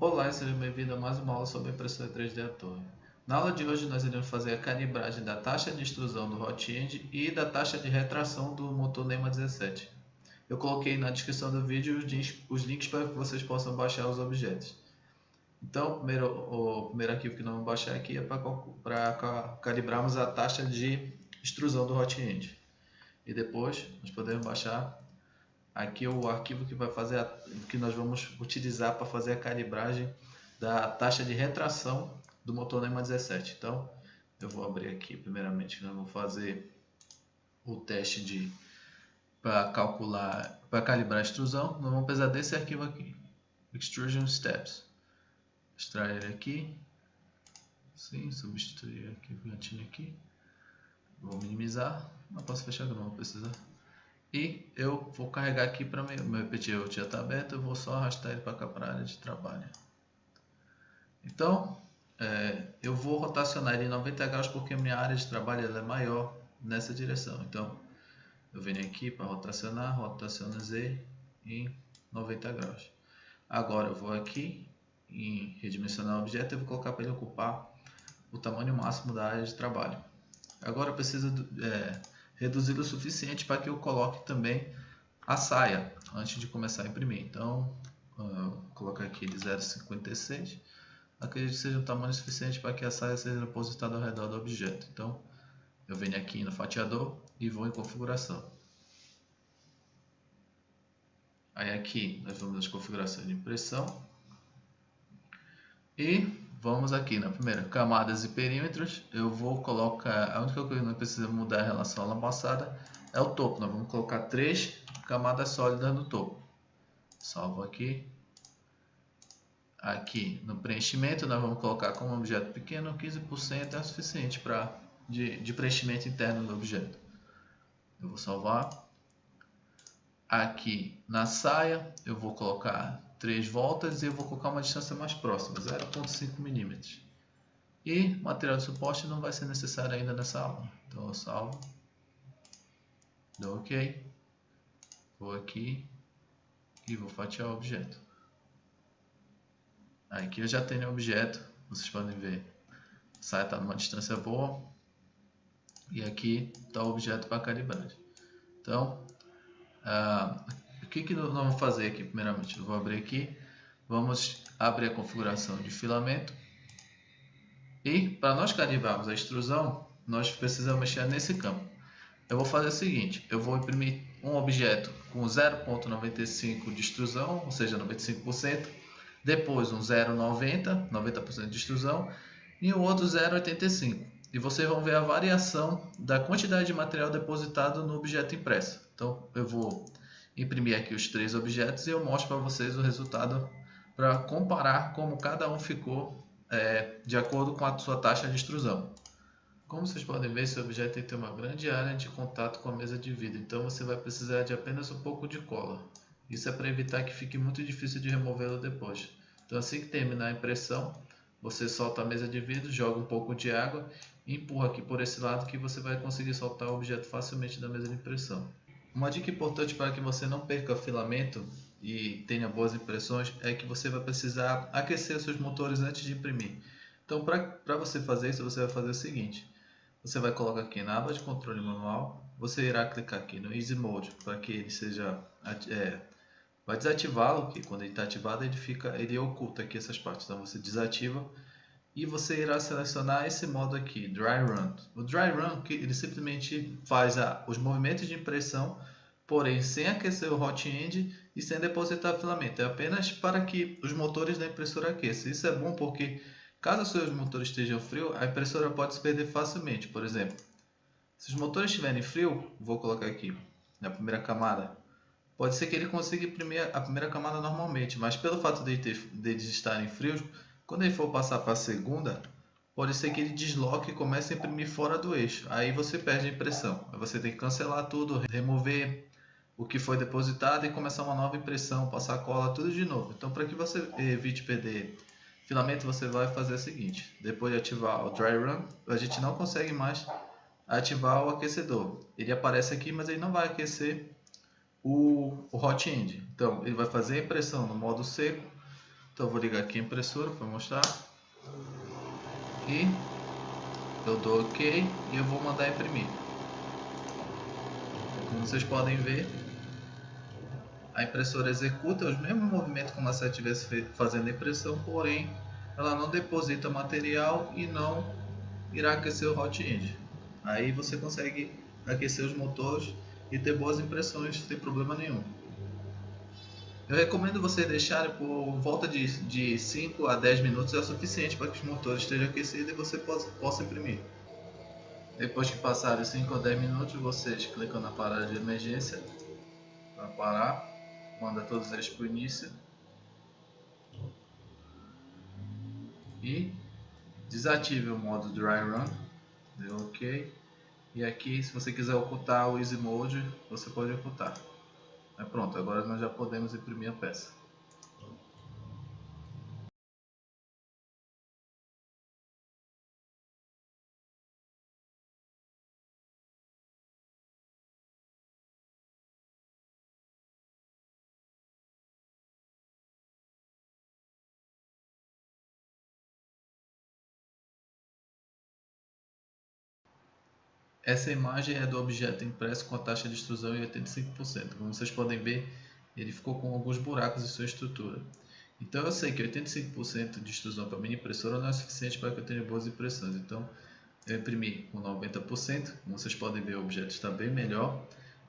Olá e seja bem-vindo a mais uma aula sobre impressora 3D à torre. Na aula de hoje nós iremos fazer a calibragem da taxa de extrusão do hot end e da taxa de retração do motor NEMA 17. Eu coloquei na descrição do vídeo os links para que vocês possam baixar os objetos. Então, o primeiro arquivo que nós vamos baixar aqui é para calibrarmos a taxa de extrusão do hot end. E depois nós podemos baixar aqui o arquivo que vai fazer que nós vamos utilizar para fazer a calibragem da taxa de retração do motor NEMA 17. Então, eu vou abrir aqui primeiramente que nós vamos fazer o teste para calibrar a extrusão. Nós vamos precisar desse arquivo aqui, Extrusion Steps. Extrair ele aqui, sim, substituir aqui o gatinho aqui. Vou minimizar, não posso fechar que não vou precisar. E eu vou carregar aqui para meu repetidor já está aberto, eu vou só arrastar ele para cá para a área de trabalho. Então, eu vou rotacionar ele em 90 graus porque a minha área de trabalho ela é maior nessa direção. Então, eu venho aqui para rotacionar, rotaciono Z em 90 graus. Agora eu vou aqui em redimensionar o objeto e vou colocar para ele ocupar o tamanho máximo da área de trabalho. Agora eu preciso reduzir o suficiente para que eu coloque também a saia antes de começar a imprimir. Então, vou colocar aqui de 0,56. Acredito que seja o tamanho suficiente para que a saia seja depositada ao redor do objeto. Então, eu venho aqui no fatiador e vou em configuração. Aí aqui nós vamos nas configurações de impressão. E vamos aqui na primeira, camadas e perímetros. Eu vou colocar, a única coisa que não precisa mudar em relação à aula passada é o topo. Nós vamos colocar 3 camadas sólidas no topo. Salvo aqui. Aqui no preenchimento nós vamos colocar como objeto pequeno, 15% é o suficiente de preenchimento interno do objeto. Eu vou salvar. Aqui na saia eu vou colocar 3 voltas e eu vou colocar uma distância mais próxima, 0,5 mm. E material de suporte não vai ser necessário ainda nessa aula. Então eu salvo, dou OK, vou aqui e vou fatiar o objeto. Aqui eu já tenho o objeto, vocês podem ver, a saia está numa distância boa e aqui está o objeto para calibragem. Então, o que nós vamos fazer aqui primeiramente? Eu vou abrir aqui, vamos abrir a configuração de filamento e para nós calibrarmos a extrusão, nós precisamos mexer nesse campo. Eu vou fazer o seguinte, eu vou imprimir um objeto com 0,95 de extrusão, ou seja, 95%, depois um 0,90, 90% de extrusão e o outro 0,85. E vocês vão ver a variação da quantidade de material depositado no objeto impresso. Então eu vou imprimir aqui os 3 objetos e eu mostro para vocês o resultado para comparar como cada um ficou de acordo com a sua taxa de extrusão. Como vocês podem ver, esse objeto tem uma grande área de contato com a mesa de vidro, então você vai precisar de apenas um pouco de cola. Isso é para evitar que fique muito difícil de removê-lo depois. Então assim que terminar a impressão, você solta a mesa de vidro, joga um pouco de água e empurra aqui por esse lado que você vai conseguir soltar o objeto facilmente da mesa de impressão. Uma dica importante para que você não perca filamento e tenha boas impressões é que você vai precisar aquecer seus motores antes de imprimir. Então para você fazer isso, você vai fazer o seguinte. Você vai colocar aqui na aba de controle manual, você irá clicar aqui no Easy Mode para que ele seja... vai desativá-lo, que quando ele está ativado ele oculta aqui essas partes, então você desativa e você irá selecionar esse modo aqui, Dry Run. O Dry Run ele simplesmente faz os movimentos de impressão, porém sem aquecer o hot end e sem depositar filamento, é apenas para que os motores da impressora aqueçam. Isso é bom porque caso os seus motores estejam frios, a impressora pode se perder facilmente. Por exemplo, se os motores estiverem frios, vou colocar aqui na primeira camada, pode ser que ele consiga imprimir a primeira camada normalmente, mas pelo fato de eles estarem frios, quando ele for passar para a segunda, pode ser que ele desloque e comece a imprimir fora do eixo. Aí você perde a impressão. Aí você tem que cancelar tudo, remover o que foi depositado e começar uma nova impressão, passar cola, tudo de novo. Então, para que você evite perder filamento, você vai fazer o seguinte. Depois de ativar o Dry Run, a gente não consegue mais ativar o aquecedor. Ele aparece aqui, mas ele não vai aquecer o hot end. Então ele vai fazer a impressão no modo seco Então eu vou ligar aqui a impressora para mostrar. E eu dou OK e eu vou mandar imprimir. Como vocês podem ver, a impressora executa os mesmos movimentos como se ela estivesse fazendo a impressão, porém ela não deposita material e não irá aquecer o hot end. Aí você consegue aquecer os motores e ter boas impressões sem problema nenhum. Eu recomendo você deixar por volta de 5 a 10 minutos, é o suficiente para que os motores estejam aquecidos e você possa imprimir. Depois que passarem 5 a 10 minutos, vocês clicam na parada de emergência para parar, manda todos eles para o início e desative o modo Dry Run, deu OK. E aqui, se você quiser ocultar o Easy Mode, você pode ocultar. Pronto, agora nós já podemos imprimir a peça. Essa imagem é do objeto impresso com a taxa de extrusão em 85%. Como vocês podem ver, ele ficou com alguns buracos em sua estrutura. Então eu sei que 85% de extrusão para a minha impressora não é suficiente para que eu tenha boas impressões. Então eu imprimi com 90%. Como vocês podem ver, o objeto está bem melhor.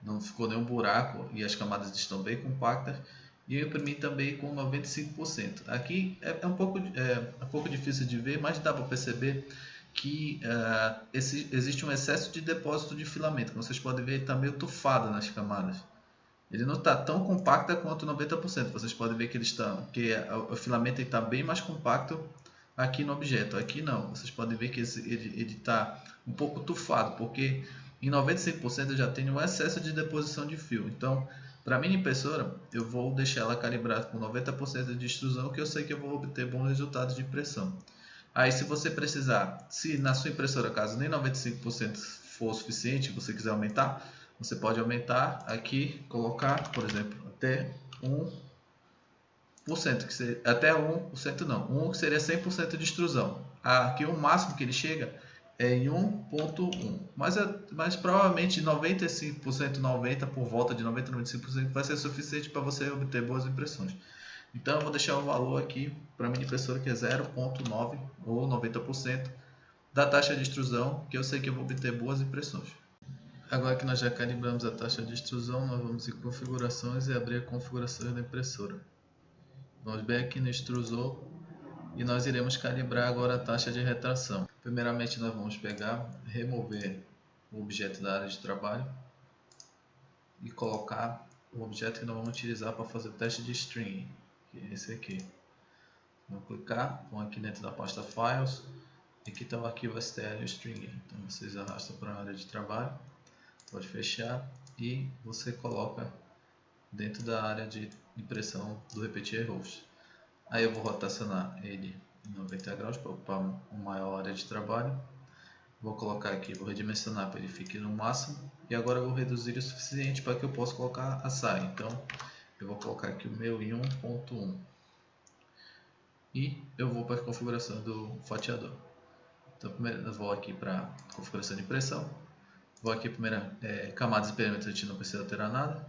Não ficou nenhum buraco e as camadas estão bem compactas. E eu imprimi também com 95%. Aqui é um pouco difícil de ver, mas dá para perceber que existe um excesso de depósito de filamento. Como vocês podem ver, ele está meio tufado nas camadas. Ele não está tão compacto quanto 90%. Vocês podem ver que o filamento está bem mais compacto aqui no objeto. Aqui não. Vocês podem ver que ele está um pouco tufado, porque em 95% eu já tenho um excesso de deposição de fio. Então, para a minha impressora, eu vou deixar ela calibrada com 90% de extrusão, que eu sei que eu vou obter bons resultados de impressão. Aí, se você precisar, se na sua impressora, caso nem 95% for suficiente, você quiser aumentar, você pode aumentar aqui, colocar, por exemplo, até 1%, até 1% não, 1 que seria 100% de extrusão. Aqui o máximo que ele chega é em 1.1, mas provavelmente 95%, 90% por volta de 90, 95% vai ser suficiente para você obter boas impressões. Então eu vou deixar o valor aqui para a minha impressora, que é 0.9 ou 90% da taxa de extrusão, que eu sei que eu vou obter boas impressões. Agora que nós já calibramos a taxa de extrusão, nós vamos em configurações e abrir a configurações da impressora. Vamos bem aqui no extrusor e nós iremos calibrar agora a taxa de retração. Primeiramente nós vamos remover o objeto da área de trabalho e colocar o objeto que nós vamos utilizar para fazer o teste de string, que é esse aqui. Vamos clicar, vamos aqui dentro da pasta Files, e aqui está o arquivo str string. Então vocês arrastam para a área de trabalho, pode fechar e você coloca dentro da área de impressão do Repetir Host. Aí eu vou rotacionar ele em 90 graus para ocupar uma maior área de trabalho. Vou colocar aqui, vou redimensionar para ele fique no máximo. E agora eu vou reduzir o suficiente para que eu possa colocar a saia. Então eu vou colocar aqui o meu em 1.1. E eu vou para a configuração do fatiador. Então primeiro eu vou aqui para a configuração de impressão. Vou aqui primeiro camadas e perímetros, a gente não precisa alterar nada.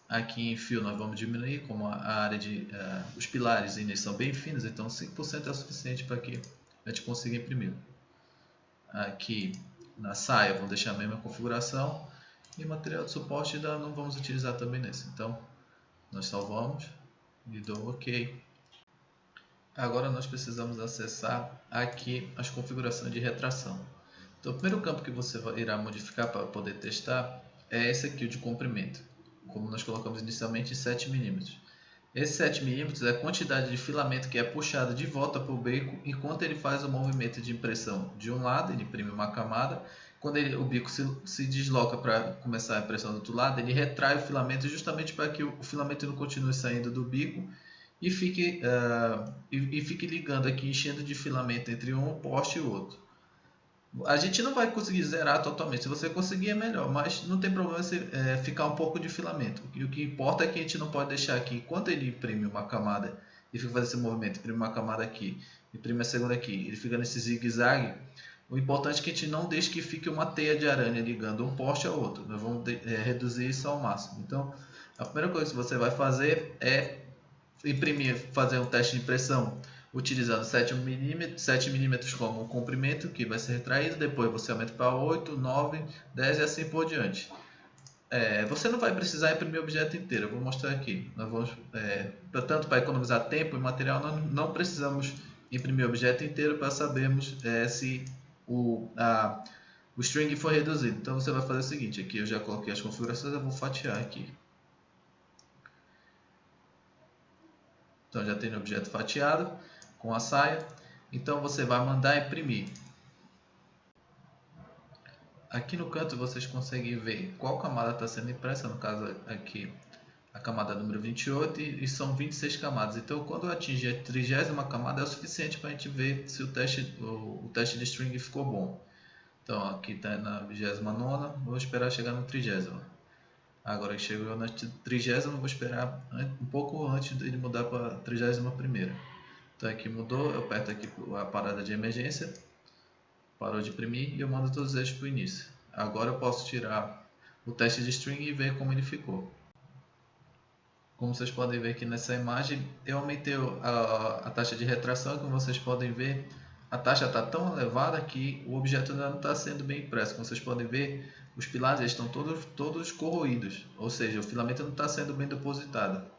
Aqui em fio nós vamos diminuir, como a área os pilares eles são bem finos, então 5% é o suficiente para que a gente consiga imprimir. Aqui na saia vamos deixar a mesma configuração e material de suporte não vamos utilizar também nesse. Então nós salvamos e dou OK. Agora nós precisamos acessar aqui as configurações de retração. Então o primeiro campo que você irá modificar para poder testar é esse aqui, o de comprimento. Como nós colocamos inicialmente, 7 mm. Esse 7 mm é a quantidade de filamento que é puxado de volta para o bico enquanto ele faz o movimento de impressão. De um lado, ele imprime uma camada. Quando o bico se desloca para começar a impressão do outro lado, ele retrai o filamento justamente para que o filamento não continue saindo do bico e fique ligando aqui, enchendo de filamento entre um poste e o outro. A gente não vai conseguir zerar totalmente, se você conseguir é melhor, mas não tem problema se ficar um pouco de filamento. E o que importa é que a gente não pode deixar aqui, enquanto ele imprime uma camada e fica fazendo esse movimento, imprime uma camada aqui, imprime a segunda aqui, ele fica nesse zigue-zague, o importante é que a gente não deixe que fique uma teia de aranha ligando um poste ao outro. Nós vamos reduzir isso ao máximo. Então, a primeira coisa que você vai fazer é imprimir, fazer um teste de impressão utilizando 7 milímetros como um comprimento que vai ser retraído, depois você aumenta para 8, 9, 10 e assim por diante. Você não vai precisar imprimir o objeto inteiro, eu vou mostrar aqui. Nós vamos, tanto para economizar tempo e material, nós não precisamos imprimir o objeto inteiro para sabermos se o string foi reduzido. Então você vai fazer o seguinte, aqui eu já coloquei as configurações, eu vou fatiar aqui. Então já tem o objeto fatiado com a saia. Então você vai mandar imprimir. Aqui no canto vocês conseguem ver qual camada está sendo impressa, no caso aqui a camada número 28 e são 26 camadas. Então quando eu atingir a 30ª camada é o suficiente para a gente ver se o teste de string ficou bom. Então aqui está na 29ª, vou esperar chegar no 30º. Agora que chegou na 30ª, vou esperar um pouco antes de mudar para a 31ª. Então aqui mudou, eu aperto aqui a parada de emergência, parou de imprimir e eu mando todos eles para o início. Agora eu posso tirar o teste de string e ver como ele ficou. Como vocês podem ver aqui nessa imagem, eu aumentei a taxa de retração, como vocês podem ver, a taxa está tão elevada que o objeto ainda não está sendo bem impresso. Como vocês podem ver, os pilares estão todos corroídos, ou seja, o filamento não está sendo bem depositado.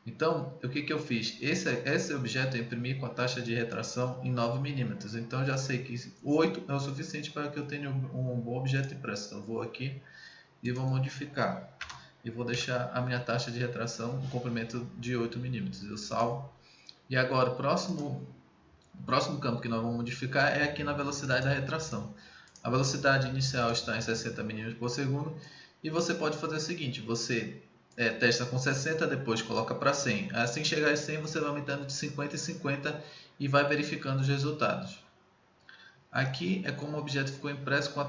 Então, o que eu fiz? Esse objeto eu imprimi com a taxa de retração em 9 milímetros. Então, eu já sei que 8 é o suficiente para que eu tenha um bom objeto impresso. Então, eu vou aqui e vou modificar. E vou deixar a minha taxa de retração no comprimento de 8 milímetros. Eu salvo. E agora, o próximo campo que nós vamos modificar é aqui na velocidade da retração. A velocidade inicial está em 60 milímetros por segundo. E você pode fazer o seguinte, você testa com 60, depois coloca para 100. Assim chegar a 100, você vai aumentando de 50 em 50 e vai verificando os resultados. Aqui é como o objeto ficou impresso com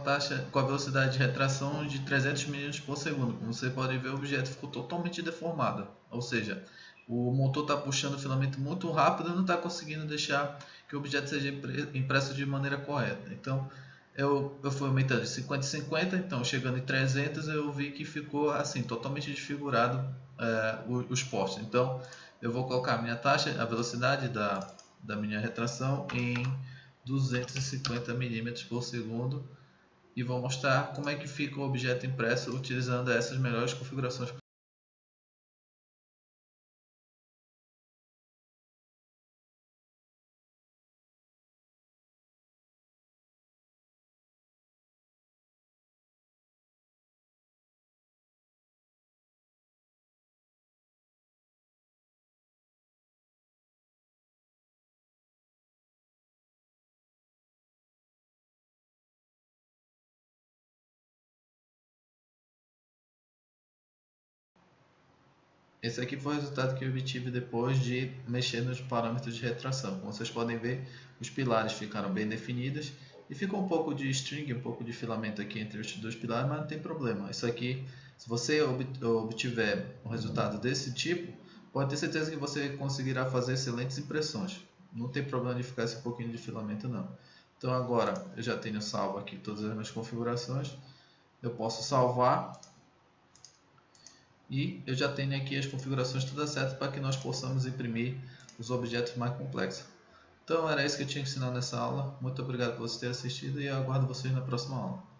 a velocidade de retração de 300 milímetros por segundo. Como você pode ver, o objeto ficou totalmente deformado. Ou seja, o motor está puxando o filamento muito rápido e não está conseguindo deixar que o objeto seja impresso de maneira correta. Então, eu fui aumentando de 50 em 50, então chegando em 300 eu vi que ficou assim, totalmente desfigurado os postes. Então, eu vou colocar a minha taxa, a velocidade da minha retração em 250 milímetros por segundo e vou mostrar como é que fica o objeto impresso utilizando essas melhores configurações. Esse aqui foi o resultado que eu obtive depois de mexer nos parâmetros de retração. Como vocês podem ver, os pilares ficaram bem definidos e ficou um pouco de string, um pouco de filamento aqui entre os dois pilares, mas não tem problema. Isso aqui, se você obtiver um resultado desse tipo, pode ter certeza que você conseguirá fazer excelentes impressões. Não tem problema de ficar esse pouquinho de filamento não. Então agora eu já tenho salvo aqui todas as minhas configurações. Eu posso salvar. E eu já tenho aqui as configurações todas certas para que nós possamos imprimir os objetos mais complexos. Então era isso que eu tinha que ensinar nessa aula. Muito obrigado por você ter assistido e eu aguardo vocês na próxima aula.